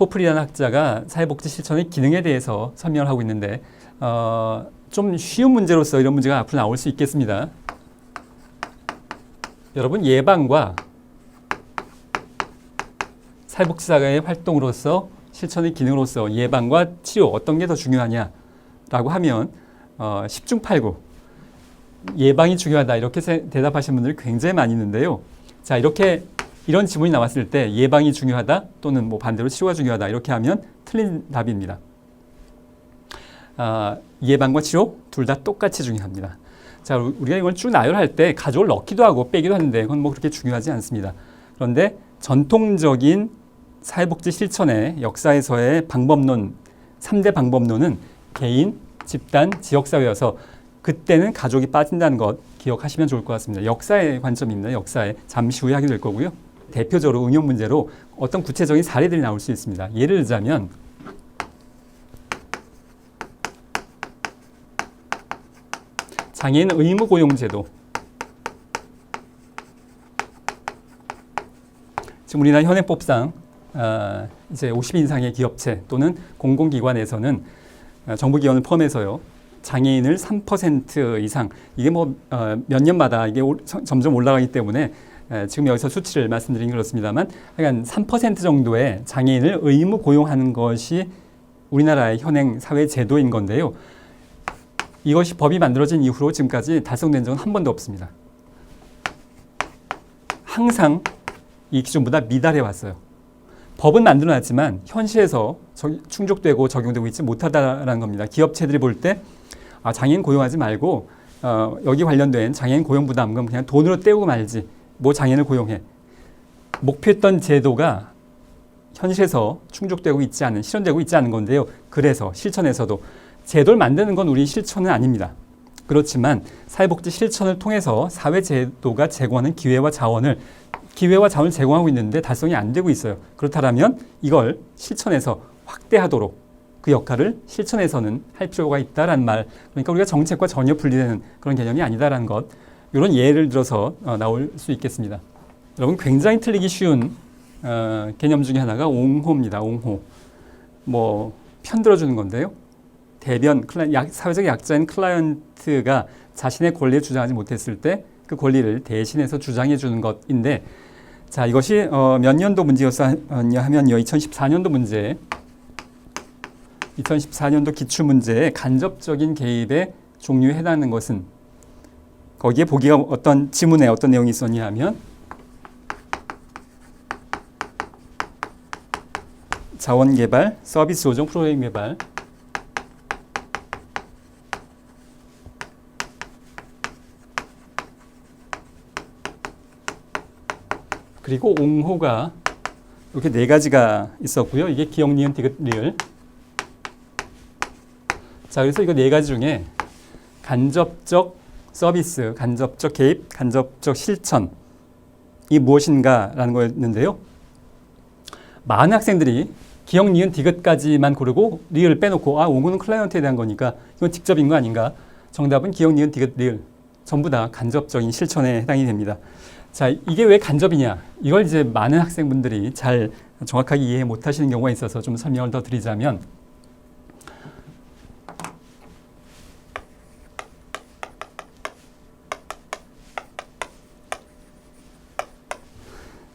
포플이라는 학자가 사회복지 실천의 기능에 대해서 설명을 하고 있는데 좀 쉬운 문제로서 이런 문제가 앞으로 나올 수 있겠습니다. 여러분, 예방과 사회복지사의 활동으로서 실천의 기능으로서 예방과 치료 어떤 게 더 중요하냐라고 하면 10중 8구 예방이 중요하다 이렇게 대답하시는 분들이 굉장히 많이 있는데요. 자, 이런 지문이 나왔을 때 예방이 중요하다 또는 뭐 반대로 치료가 중요하다 이렇게 하면 틀린 답입니다. 예방과 치료 둘 다 똑같이 중요합니다. 자, 우리가 이걸 쭉 나열할 때 가족을 넣기도 하고 빼기도 하는데 그건 뭐 그렇게 중요하지 않습니다. 그런데 전통적인 사회복지 실천의 역사에서의 방법론, 3대 방법론은 개인, 집단, 지역사회여서 그때는 가족이 빠진다는 것 기억하시면 좋을 것 같습니다. 역사의 관점입니다. 역사에 잠시 후에 하게 될 거고요. 대표적으로 응용 문제로 어떤 구체적인 사례들이 나올 수 있습니다. 예를 들자면 장애인 의무 고용제도. 지금 우리나라 현행법상 이제 50인 이상의 기업체 또는 공공기관에서는 정부기관을 포함해서요. 장애인을 3% 이상 이게 뭐 몇 년마다 이게 점점 올라가기 때문에 지금 여기서 수치를 말씀드리긴 그렇습니다만 한 3% 정도의 장애인을 의무 고용하는 것이 우리나라의 현행 사회 제도인 건데요. 이것이 법이 만들어진 이후로 지금까지 달성된 적은 한 번도 없습니다. 항상 이 기준보다 미달해 왔어요. 법은 만들어놨지만 현실에서 충족되고 적용되고 있지 못하다라는 겁니다. 기업체들이 볼 때 장애인 고용하지 말고 여기 관련된 장애인 고용 부담금 그냥 돈으로 떼우고 말지 뭐 장애인을 고용해. 목표했던 제도가 현실에서 충족되고 있지 않은, 실현되고 있지 않은 건데요. 그래서 실천에서도 제도를 만드는 건 우리 실천은 아닙니다. 그렇지만 사회복지 실천을 통해서 사회제도가 제공하는 기회와 자원을 제공하고 있는데 달성이 안 되고 있어요. 그렇다면 이걸 실천에서 확대하도록 그 역할을 실천에서는 할 필요가 있다라는 말. 그러니까 우리가 정책과 전혀 분리되는 그런 개념이 아니다라는 것. 이런 예를 들어서 나올 수 있겠습니다. 여러분, 굉장히 틀리기 쉬운 개념 중에 하나가 옹호입니다. 옹호. 뭐 편들어주는 건데요. 대변, 사회적 약자인 클라이언트가 자신의 권리를 주장하지 못했을 때 그 권리를 대신해서 주장해 주는 것인데, 자, 이것이 몇 년도 문제였냐 하면요. 2014년도 문제, 2014년도 기출문제에 간접적인 개입의 종류에 해당하는 것은 거기에 보기가 어떤 지문에 어떤 내용이 있었냐 하면 자원개발, 서비스 조정, 프로그램 개발, 그리고 옹호가 이렇게 네 가지가 있었고요. 이게 기억, 니은, 디귿, 리을. 자, 그래서 이거 네 가지 중에 간접적 서비스, 간접적 개입, 간접적 실천이 무엇인가라는 거였는데요. 많은 학생들이 기억, 니은, 디귿까지만 고르고 리을 빼놓고 옹호는 클라이언트에 대한 거니까 이건 직접인 거 아닌가. 정답은 기억, 니은, 디귿, 리을. 전부 다 간접적인 실천에 해당이 됩니다. 자, 이게 왜 간접이냐? 이걸 이제 많은 학생분들이 잘 정확하게 이해 못 하시는 경우가 있어서 좀 설명을 더 드리자면,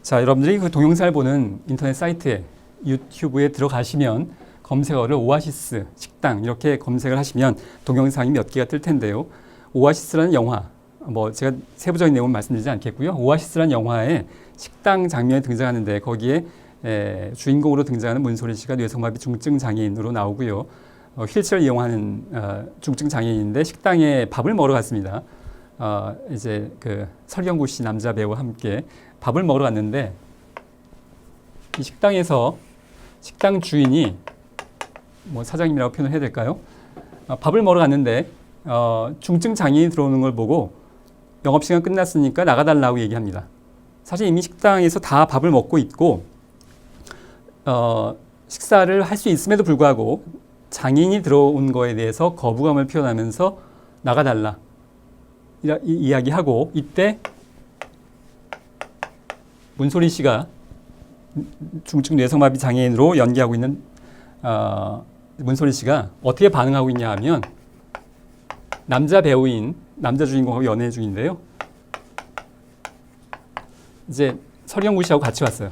자, 여러분들이 그 동영상을 보는 인터넷 사이트에 유튜브에 들어가시면 검색어를 오아시스, 식당 이렇게 검색을 하시면 동영상이 몇 개가 뜰 텐데요. 오아시스라는 영화, 뭐 제가 세부적인 내용은 말씀드리지 않겠고요. 오아시스라는 영화에 식당 장면에 등장하는데 거기에 주인공으로 등장하는 문소리 씨가 뇌성마비 중증 장애인으로 나오고요. 휠체어를 이용하는 중증 장애인인데 식당에 밥을 먹으러 갔습니다. 이제 그 설경구 씨 남자 배우와 함께 밥을 먹으러 갔는데 이 식당에서 식당 주인이 뭐 사장님이라고 표현을 해야 될까요? 밥을 먹으러 갔는데 중증 장애인이 들어오는 걸 보고 영업시간 끝났으니까 나가달라고 얘기합니다. 사실 이미 식당에서 다 밥을 먹고 있고 식사를 할 수 있음에도 불구하고 장애인이 들어온 거에 대해서 거부감을 표현하면서 나가달라 이야기하고, 이때 문소리 씨가 중증 뇌성마비 장애인으로 연기하고 있는 문소리 씨가 어떻게 반응하고 있냐 하면 남자 배우인 남자 주인공하고 연애 중인데요. 이제 서령구 씨하고 같이 왔어요.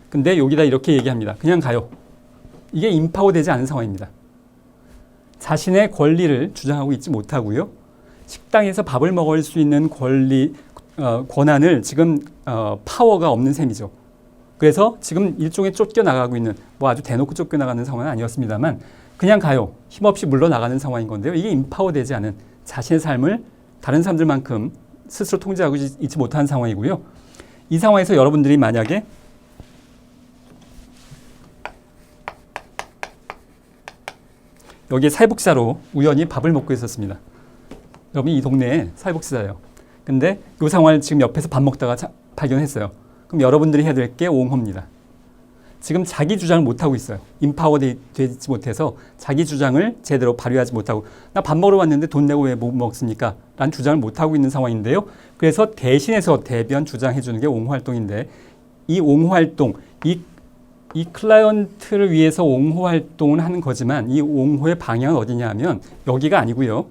근데 여기다 이렇게 얘기합니다. 그냥 가요. 이게 인파워되지 않은 상황입니다. 자신의 권리를 주장하고 있지 못하고요. 식당에서 밥을 먹을 수 있는 권한을 지금 파워가 없는 셈이죠. 그래서 지금 일종의 쫓겨나가고 있는 뭐 아주 대놓고 쫓겨나가는 상황은 아니었습니다만 그냥 가요. 힘없이 물러나가는 상황인 건데요. 이게 인파워되지 않은 자신의 삶을 다른 사람들만큼 스스로 통제하고 있지 못한 상황이고요. 이 상황에서 여러분들이 만약에 여기에 사회복지사로 우연히 밥을 먹고 있었습니다. 여러분 이 동네에 사회복지사예요. 근데 이 상황을 지금 옆에서 밥 먹다가 발견했어요. 그럼 여러분들이 해야 될 게 옹호입니다. 지금 자기 주장을 못하고 있어요. 인파워되지 못해서 자기 주장을 제대로 발휘하지 못하고 나 밥 먹으러 왔는데 돈 내고 왜 못 먹습니까? 라는 주장을 못하고 있는 상황인데요. 그래서 대신해서 대변 주장해 주는 게 옹호활동인데 이 옹호활동, 이 클라이언트를 위해서 옹호활동을 하는 거지만 이 옹호의 방향은 어디냐 하면 여기가 아니고요.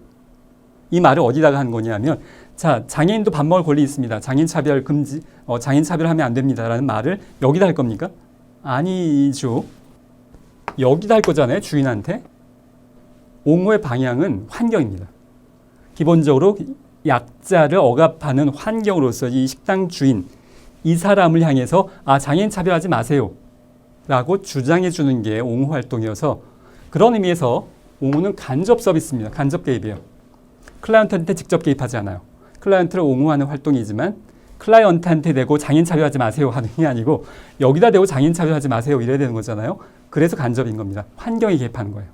이 말을 어디다가 하는 거냐 하면 자, 장애인도 밥 먹을 권리 있습니다. 장애인 차별 금지, 장애인 차별하면 안 됩니다라는 말을 여기다 할 겁니까? 아니죠. 여기다 할 거잖아요. 주인한테. 옹호의 방향은 환경입니다. 기본적으로 약자를 억압하는 환경으로서 이 식당 주인, 이 사람을 향해서 장애인 차별하지 마세요. 라고 주장해 주는 게 옹호 활동이어서 그런 의미에서 옹호는 간접 서비스입니다. 간접 개입이에요. 클라이언트한테 직접 개입하지 않아요. 클라이언트를 옹호하는 활동이지만 클라이언트한테 대고 장애인 차별하지 마세요 하는 게 아니고 여기다 대고 장애인 차별하지 마세요 이래야 되는 거잖아요. 그래서 간접인 겁니다. 환경에 개입하는 거예요.